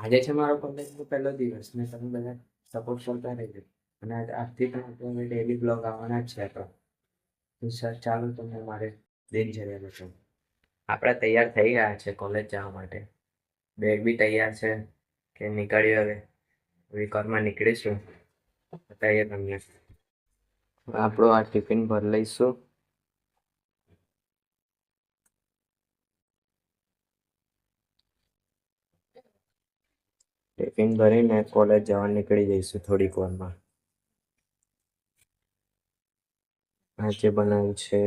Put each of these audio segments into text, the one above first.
આજે છે મારો કોલેજનો પહેલો દિવસ ને તમે બધા સપોર્ટ કરતા રહેજો. અને આજથી તમે ડેલી બ્લોગ આવવાના જ છે. તો સર ચાલો તમને મારે દિનચર્યા બતાવું. આપણે તૈયાર થઈ ગયા છે કોલેજ જવા માટે. બેગ બી તૈયાર છે કે નીકળીએ હવે. વીકમાં નીકળીશું. બતાવીએ તમને. આપણું આ ટિફિન ભરી લઈશું. ટિફિન ભરીને કોલેજ જવા નીકળી જઈશું થોડીક વારમાં. આજે બનાવ્યું છે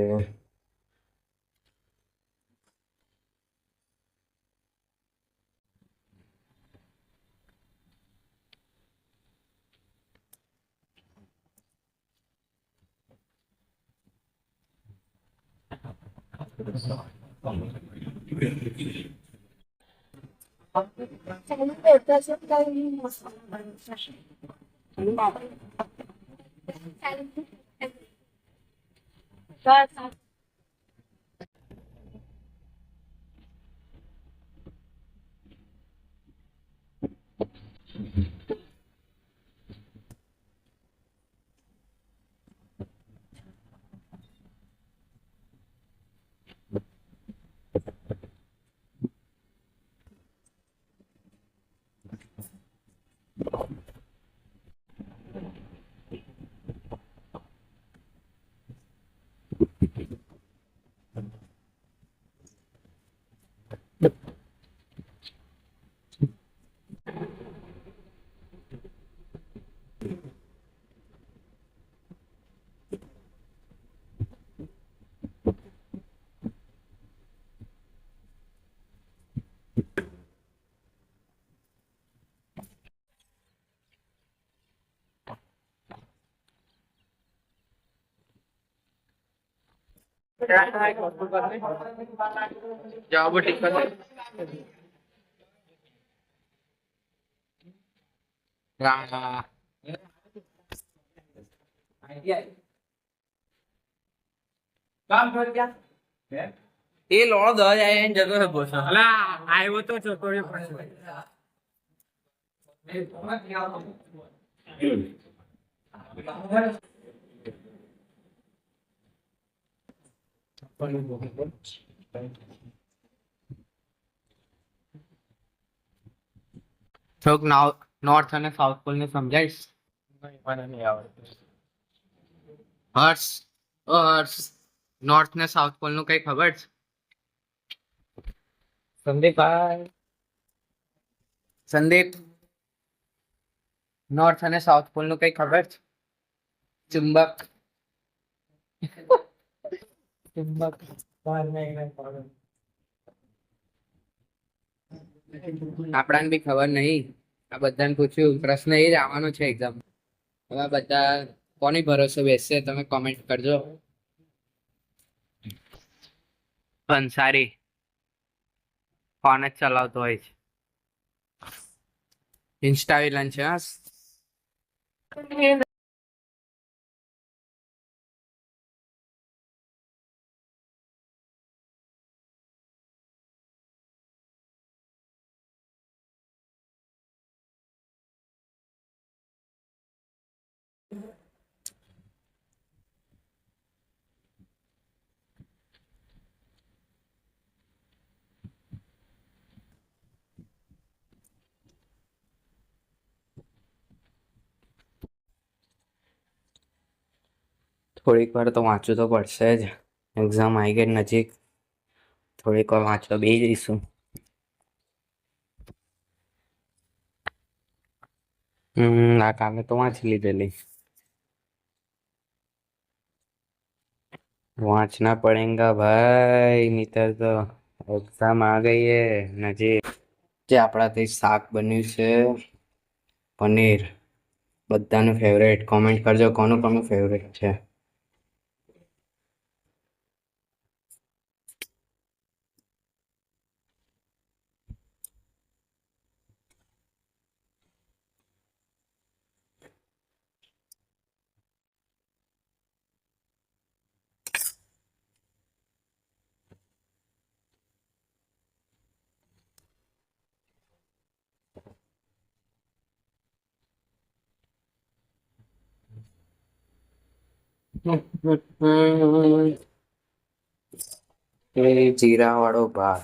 જવાબો ટીક કરો. કામ કર ક્યાં એ લોણો દવા જાય એને જતો છે બોસ. અલા આવ્યો તો ચોટોડી પછી. થોડુંક નોર્થ અને સાઉથ પોલ ને સમજાઈશ. મને નહીં આવડતું. હર્ષ ઓ હર્ષ, નોર્થ ને સાઉથ પોલ નું કઈ ખબર છે? સંદીપભાઈ, સંદીપ, નોર્થ અને સાઉથ પોલ નું કઈ ખબર છે? ચુંબક ચુંબક આપણાને બી ખબર નહીં. આ બધાને પૂછ્યું, પ્રશ્ન એ જ આવવાનો છે એક્ઝામ. હવે બધા કોની ભરોસે બેસશે તમે કોમેન્ટ કરજો. અંસારી ફોન જ ચલાવતો હોય છે. ઇન્સ્ટા વિલન છે. હા, થોડીક વાર તો વાંચવું તો પડશે જ. એક્ઝામ આવી ગઈ નજીક. થોડીક વાર વાંચવા બેસી જઈશું. આ કાલે તો વાંચી લીધેલી. વાંચના પડેગા ભાઈ, નીતર તો એક્ઝામ આ ગઈ હે નજીક. જે આપણાથી શાક બન્યું છે પનીર. બધાનું ફેવરેટ. કોમેન્ટ કરજો કોનું કોનું ફેવરેટ છે. એ જીરા વાળો ભાત.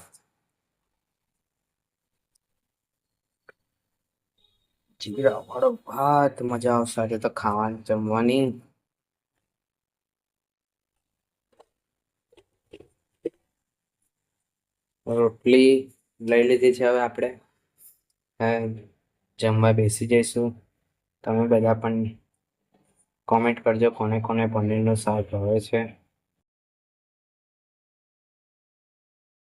જીરા વાળો ભાત મજા આવશે આજે તો ખાવાની જમવાની. રોટલી લઈ લીધી છે. હવે આપણે જમવા બેસી જઈશું. તમે બધા પણ કોમેન્ટ કરજો કોને કોને પનીરનું શાક ભાવે છે.